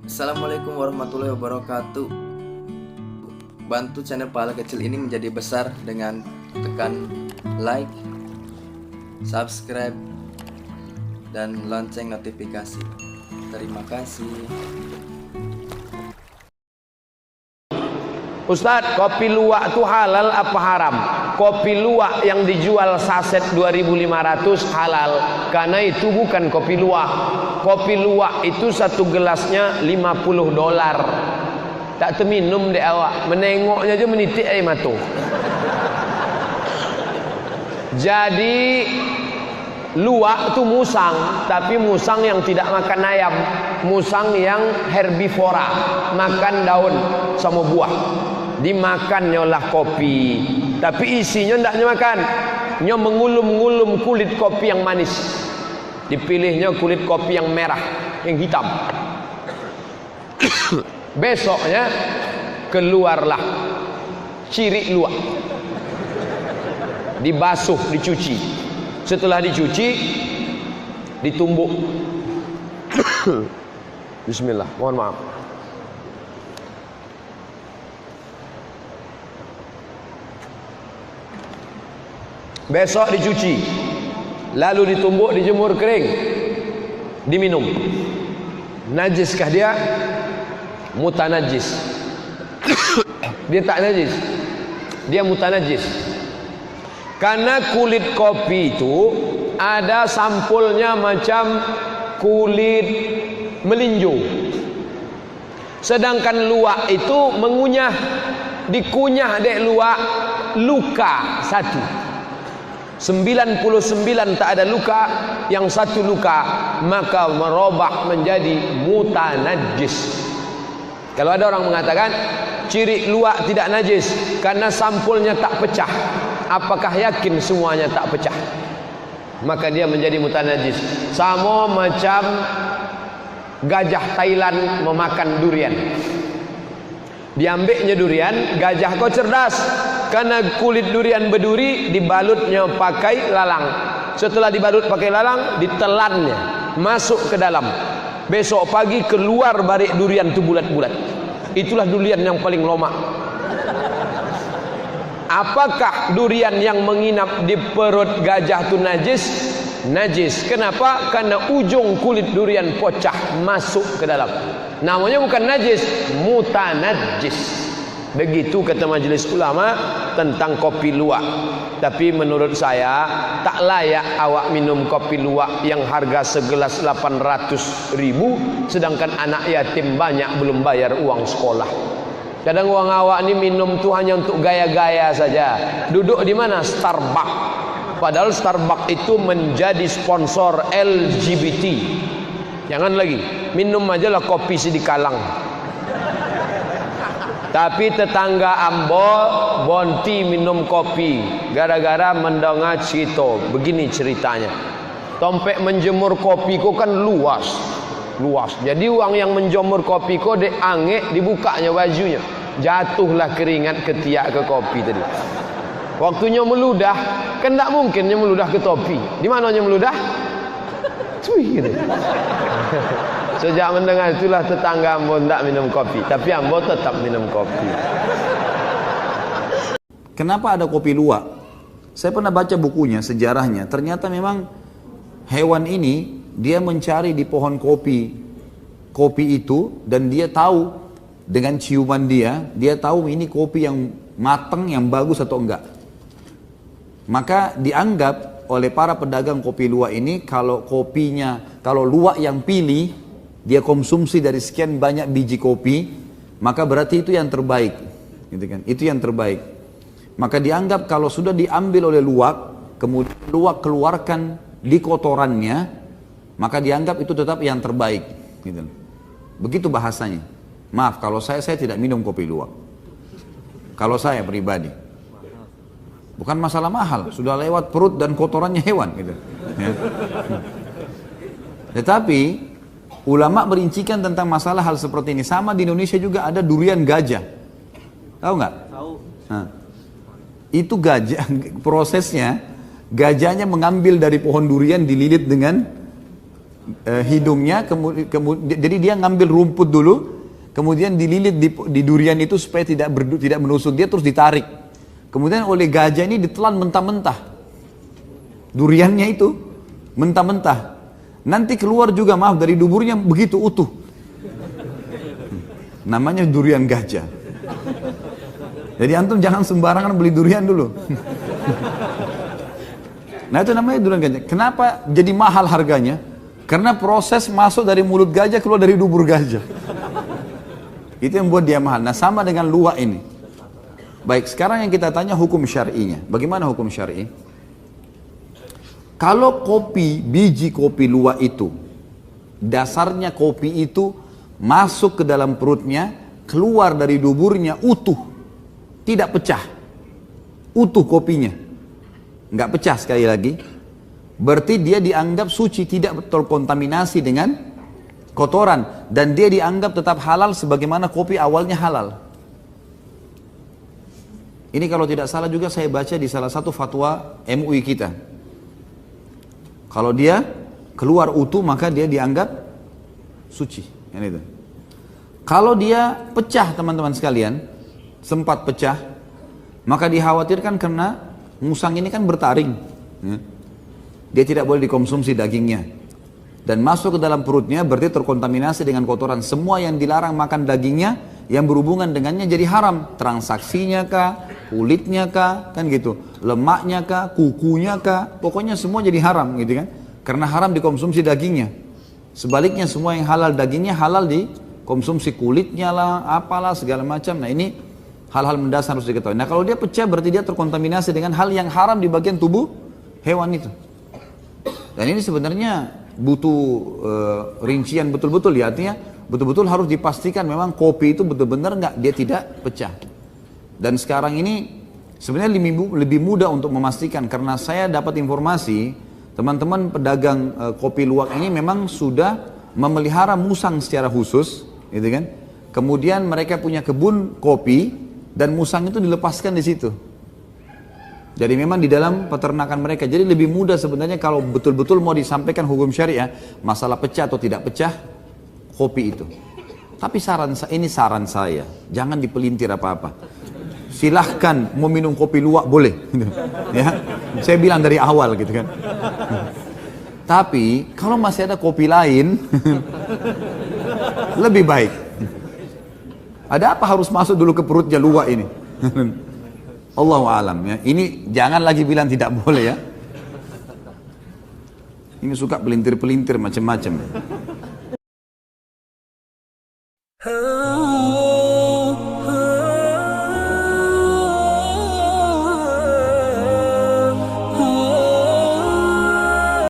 Assalamualaikum warahmatullahi wabarakatuh. Bantu channel Pahala Kecil ini menjadi besar dengan tekan like, subscribe, dan lonceng notifikasi. Terima kasih. Ustadz, kopi luwak itu halal apa haram? Kopi luwak yang dijual saset 2.500 halal, karena itu bukan kopi luwak. Kopi luwak itu satu gelasnya $50. Tak terminum deh awak, menengoknya aja menitik air mata. Jadi luwak itu musang, tapi musang yang tidak makan ayam, musang yang herbivora, makan daun sama buah. Dimakannya lah kopi, tapi isinya ndaknya makan, nya mengulum-ngulum kulit kopi yang manis. Dipilihnya kulit kopi yang merah, yang hitam. Besoknya keluarlah ciri luwak, dibasuh, dicuci. Setelah dicuci, ditumbuk. Bismillah, mohon maaf. Besok dicuci, lalu ditumbuk, dijemur kering, diminum. Najiskah dia? Mutanajis. Dia tak najis, dia mutanajis. Karena kulit kopi itu ada sampulnya macam kulit melinjo. Sedangkan luwak itu mengunyah, dikunyah dek luwak, luka satu. 99 tak ada luka, yang satu luka, maka merubah menjadi mutanajis. Kalau ada orang mengatakan ciri luwak tidak najis karena sampulnya tak pecah, apakah yakin semuanya tak pecah? Maka dia menjadi mutanajis. Sama macam gajah Thailand memakan durian. Diambilnya durian, gajah kau cerdas, karena kulit durian berduri, dibalutnya pakai lalang. Setelah dibalut pakai lalang, ditelannya masuk ke dalam. Besok pagi keluar barik durian itu bulat-bulat. Itulah durian yang paling lomak. Apakah durian yang menginap di perut gajah itu najis? Najis. Kenapa? Karena ujung kulit durian pecah masuk ke dalam. Namanya bukan najis, mutanajis. Begitu kata majelis ulama tentang kopi luwak. Tapi menurut saya tak layak awak minum kopi luwak yang harga segelas 800.000, sedangkan anak yatim banyak belum bayar uang sekolah. Kadang uang awak ni minum tu hanya untuk gaya-gaya saja. Duduk di mana? Starbucks. Padahal Starbucks itu menjadi sponsor LGBT. Jangan lagi minum aja lah kopi Sidikalang. Tapi tetangga ambo bonti minum kopi gara-gara mendengar cerita. Begini ceritanya. Tompek menjemur kopi ko kan luas. Jadi uang yang menjemur kopi ko diangek, dibukanya bajunya. Jatuhlah keringat ketiak ke kopi tadi. Waktunya meludah, kan tak mungkinnya meludah ke topi. Di mananya meludah? Cuy gitu. Sejak mendengar itulah tetangga ambo tak minum kopi, tapi ambo tetap minum kopi. Kenapa ada kopi luwak? Saya pernah baca bukunya, sejarahnya. Ternyata memang hewan ini dia mencari di pohon kopi itu, dan dia tahu dengan ciuman dia tahu ini kopi yang matang, yang bagus atau enggak. Maka dianggap oleh para pedagang kopi luwak ini, kalau luwak yang pilih, dia konsumsi dari sekian banyak biji kopi, maka berarti itu yang terbaik, gitu kan? Itu yang terbaik. Maka dianggap kalau sudah diambil oleh luwak, kemudian luwak keluarkan di kotorannya, maka dianggap itu tetap yang terbaik, gitu. Begitu bahasanya. Maaf kalau saya tidak minum kopi luwak. Kalau saya pribadi, bukan masalah mahal, sudah lewat perut dan kotorannya hewan, gitu. Ya. Tetapi ulama merincikan tentang masalah hal seperti ini. Sama di Indonesia juga ada durian gajah. Tahu nggak? Tahu. Nah, itu gajah, prosesnya gajahnya mengambil dari pohon durian, dililit dengan hidungnya, jadi dia ngambil rumput dulu, kemudian dililit di durian itu supaya tidak menusuk dia, terus ditarik. Kemudian oleh gajah ini ditelan mentah-mentah. Duriannya itu mentah-mentah. Nanti keluar juga, maaf, dari duburnya begitu utuh. Namanya durian gajah. Jadi antum jangan sembarangan beli durian dulu. Nah itu namanya durian gajah. Kenapa jadi mahal harganya? Karena proses masuk dari mulut gajah keluar dari dubur gajah. Itu yang buat dia mahal. Nah sama dengan luwak ini. Baik, sekarang yang kita tanya hukum syar'inya. Bagaimana hukum syar'i? Kalau biji kopi luwak itu, dasarnya kopi itu masuk ke dalam perutnya, keluar dari duburnya utuh, tidak pecah, utuh kopinya, nggak pecah sekali lagi, berarti dia dianggap suci, tidak terkontaminasi dengan kotoran, dan dia dianggap tetap halal sebagaimana kopi awalnya halal. Ini kalau tidak salah juga saya baca di salah satu fatwa MUI kita. Kalau dia keluar utuh maka dia dianggap suci. Yang itu. Kalau dia pecah teman-teman sekalian, sempat pecah, maka dikhawatirkan karena musang ini kan bertaring. Dia tidak boleh dikonsumsi dagingnya. Dan masuk ke dalam perutnya berarti terkontaminasi dengan kotoran. Semua yang dilarang makan dagingnya, yang berhubungan dengannya jadi haram. Transaksinya kah, kulitnya kah, kan gitu. Lemaknya kah, kukunya kah, pokoknya semua jadi haram gitu kan. Karena haram dikonsumsi dagingnya. Sebaliknya semua yang halal dagingnya halal dikonsumsi kulitnya lah, apalah segala macam. Nah ini hal-hal mendasar harus diketahui. Nah kalau dia pecah berarti dia terkontaminasi dengan hal yang haram di bagian tubuh hewan itu. Dan ini sebenarnya butuh rincian betul-betul ya, artinya betul-betul harus dipastikan memang kopi itu betul-benar enggak, dia tidak pecah. Dan sekarang ini sebenarnya lebih mudah untuk memastikan, karena saya dapat informasi teman-teman pedagang kopi luwak ini memang sudah memelihara musang secara khusus, gitu kan? Kemudian mereka punya kebun kopi dan musang itu dilepaskan di situ. Jadi memang di dalam peternakan mereka. Jadi lebih mudah sebenarnya kalau betul-betul mau disampaikan hukum syariah, masalah pecah atau tidak pecah kopi itu. Tapi ini saran saya, jangan dipelintir apa-apa. Silahkan mau minum kopi luwak boleh, ya. Saya bilang dari awal gitu kan. Tapi kalau masih ada kopi lain, lebih baik. Ada apa harus masuk dulu ke perutnya luwak ini? Allahu a'lam ya. Ini jangan lagi bilang tidak boleh ya. Ini suka pelintir-pelintir macam-macam.